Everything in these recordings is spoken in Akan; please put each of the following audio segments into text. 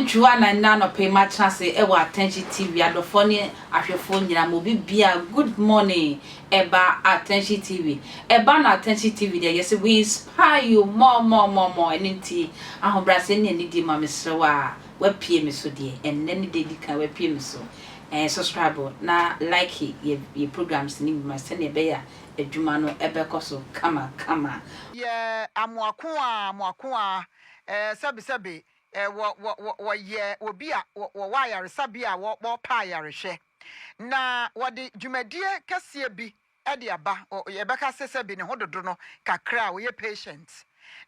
Chua na no pay my chance attention TV adofone ahwefo nyina mo bibia good morning eba attention TV eba na attention TV there yes we inspire you more anything ahobrase ne ni di ma mesrewa wa pie me so de enne ne de di kan wa pie me so subscribe na like ye programs ni ma se ne be ya adwuma no ebekọ so kama yeah amwako a sabi wo ye obi a wo wayare sabi a wo pa yarehwe na wode dwumadie kase bi de aba ye beka sese bi ne hododo no kakra wo ye patient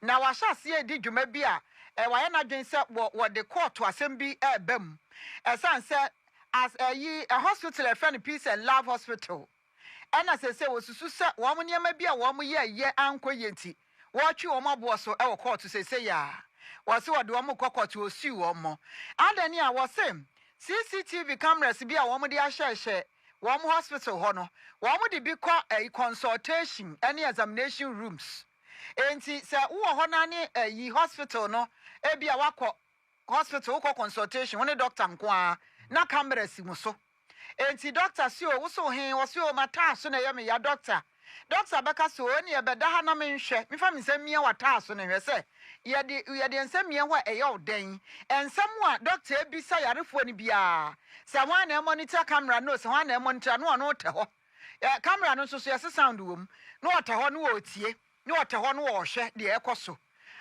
na wahase e di dwuma bi a waye na dwen se wo de court asem bi ebam esanse as a hospital a friend peace and love hospital ena sese wo susu se wo mo niam bi a wo mo ye ankoye nti wo twi wo mabo so e wo court sese ya wasi wade wo kokoto osi wo mo adani a wose CCTV cameras bi a wo mo de ahye wo mo hospital ho no wo mo de bi ko consultation any examination rooms enti se wo ho na ne hospital no e bi a wakọ hospital ko consultation woni doctor nko a na cameras mu so enti doctor si o wo so hen wo si o mata so na ye me ya doctor beka so oni e beda ha na me nhwe me fa me nsem mia wata so na hwe se ye de nsem mia ho e ye odan ensem a doctor ebisa yarefo ni bia se wan na monitor camera no se wan na monitor no no te ho camera no so yes sound wom no ote ho no otie no ote ho no wo hwe de ekoso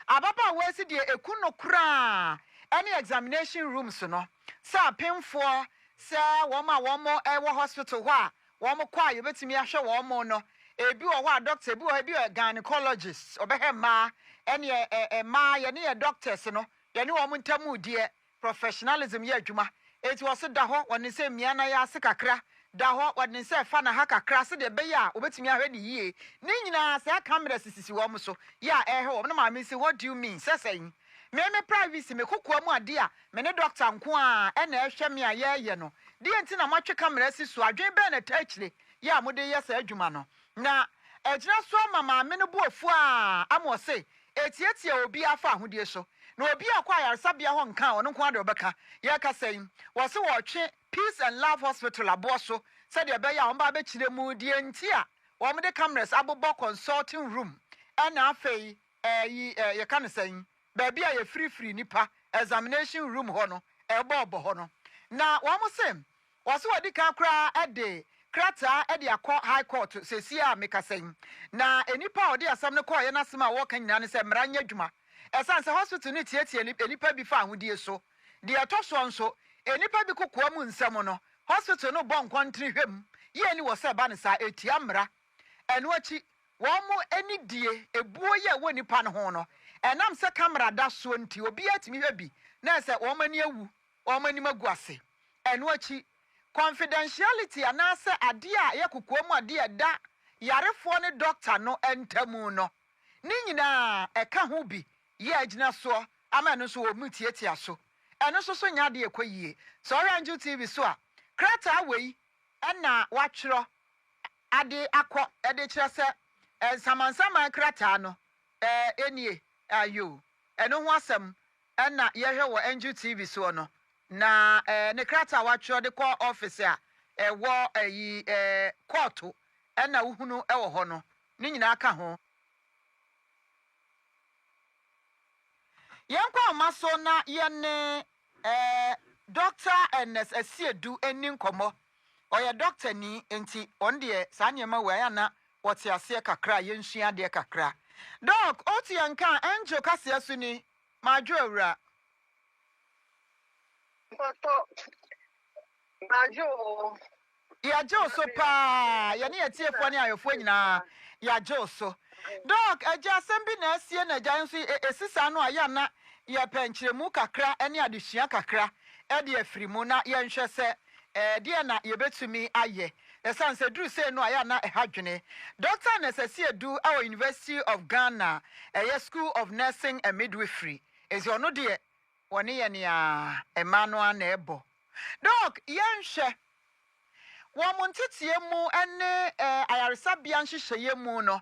ababa we si de ekuno kura any examination rooms no sa pemfo se wo wo hospital ho a wo mo kwa ye betimi ahwe wo mo no ebi wo ho a doctor ebi wo ebi gynecologist obehema ene ma ye ne doctors no ye ne wo mo ntamu die professionalism ye adwuma eti wo se da ho woni se mia na ya se kakra da ho woni se fa na ha kakra se de be ya obetimi ahwe ni yie ni nyina se camera sisisi wo mo so ya ehwe wo na ma me say what do you mean sesayin me privacy me kokua mu ade a me ne doctor nko a na ehwe me a ye no de enti na matwe camera sisu adwen be na tachire ya mo de yesa adwuma no na ejina so mama me no buofu a amo se etietie obi afa ahodie so na obi akwa yaresabia ho nka ono nko ade obeka ye ka sayin wo se wo twe peace and love hospital abo so se de be ya ho ba be kire mu de enti a wo mo de cameras abobo consulting room na afei ye ka ne sayin baby a ye free nipa examination room ho no ebo ho no na wo mo se wo se wodi kan kra ede krata ede akọ high court sesi a mekasen na enipa odi asam ne kọ ye na asem a wo kan nyina ne se mranya dwuma esanse hospital ni tietie enipa bi fa ahodie so de etoso nso enipa bi kokoa mu nsem no hospital no bon kontri hwem ye ni wo se ba ne sa etia mra eno achi wo mo eni die ebuo ye wo nipa ne ho no enam se camera da so nti obi atimi hwe bi na se wo mani awu wo mani maguase eno achi confidentiality anase ade a ye kokoa mu ade da yarefo ne doctor no entamu no ni nyina eka ho bi ye agina so ama no so wo mutietia so eno so nya de ekoyie so Orange TV so a krata wei na watwero ade akọ ede kire se samansama krata no enie ayo eno ho asem na ye hwe wo Orange TV so no na ne krata watwero de call office a wo court na uhunu wo ho no ni nyina aka ho yankwa maso na ye ne doctor NS Asiedu eni nkomo oye doctor ni enti on de sanyema we ya na wote ase kakra ye nsua de kakra doc oti yanka enjo kase asu ni madwo awura Majo. ya jo so pa ya ne yetiefo ne ayofo nyina ya jo so doc eja asembi na asie na eja nso esisa no aya na ye penchiremu kakra ene adehua kakra e de afirimu na ye nhwe se de na ye betumi aye esanse duru se no aya na ehadwene doctor Asiedu our University of Ghana School of Nursing and Midwifery ezi ono de woni ye ne a Emmanuel na ebo doc ye nhwe wo montetie mu ene ayaresabia nhyehyeye mu no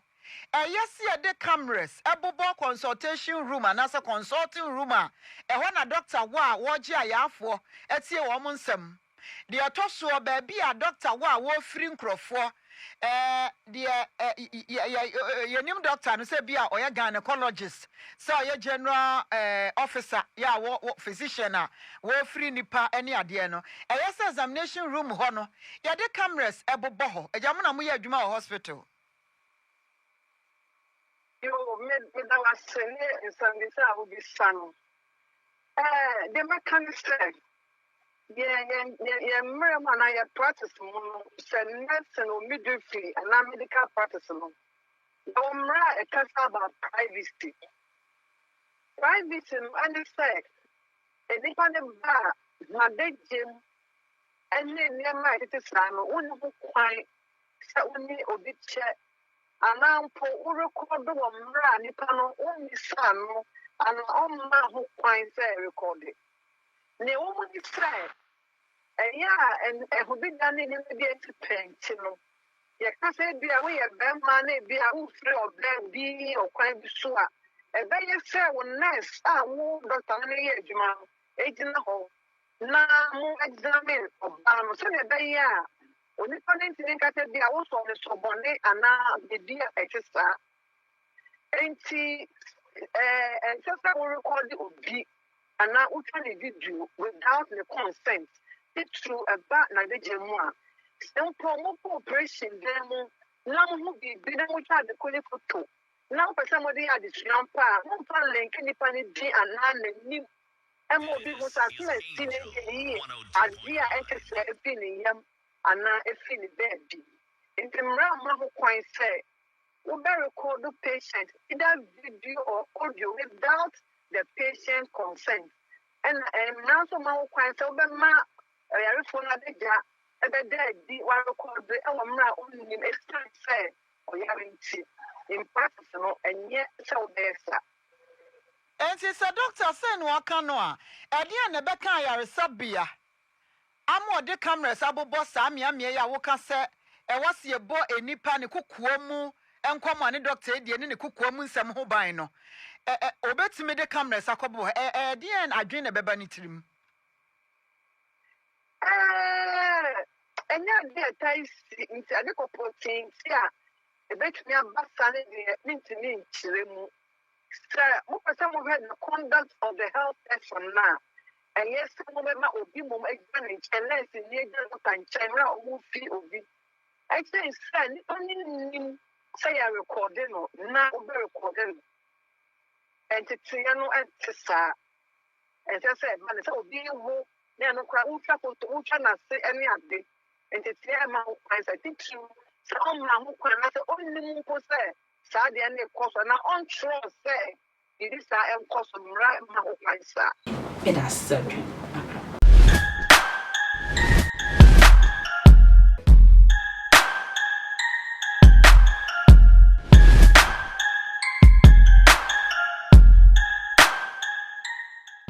yes, the cameras, a bobo consultation room, and as a consulting room, a one a doctor watch ya for, at see a woman some. The atoso baby a doctor free for. Your name doctor and say be a gynecologist, so your general officer, physician, free nipa any adiano. Yes, examination room hono, the cameras, a boho, a jamana muya juma hospital. You made our senior in Sunday, I will be son. The mechanic said, yeah, Miriam and I practice said medicine or midwifery and not medical practice. Don't write a case about privacy. Privacy, and it's said, a dependent bar, my big gym, and then near my time, one who quite so only a bit check. And now for record the one nippano only son and on my who quite say recorded. The woman is said, and who be done in the paint, you know. You can say, be away a bad money, be a who free or bad be or quite be sure. And then you say, when nice, I won't Dr. Juma, agent the hole. Now, more examine of Bama, so that they are. Only for the thing I said, I was on the Sobonne and now the dear extra. And she and just I will record the OB and now what can it do without the consent? It's true about like the Gemma. Some promo operation, them now who be bidding which are the collie for two. Now for somebody had the trampa, no fun link any funny D and none new. And more people are still a teenage as dear exercise in yam. And now a feeling baby. In the round, who quite say, we better record the patient either video or audio without the patient consent. And now some who quite say, but ma, I phone at the jar, and the dead be one record the Elmra only in extra say, or having in personal, and yet so there's that. And it's a doctor saying, Wakanoa, at the end of the Becca, Sabia. Amo de cameras abo boss amia ya woka se e wase ye bo enipa ne kokoa mu enkwama ne doctor de ne kokoa mu nsem ho ban no obetime de cameras akobo de en adwen ne beba ne tirim enya de taisi nti ade kopotin ti a ebetumi abasa ne de ntini nchiremu sir mo pese mo head the conduct of the health person now. And yes, some of them will be more examining unless in the China or fee of it. I say, son, only say I recording or now recording. And to Triano and Tessa. And I said, man, it's all being who, they are not quite travel to Uchana say any other. And to Tiama, I think to some who can only move for say, Sadi and the cost, and I on trust say, it is I am cost of right now, my son. That's surgery.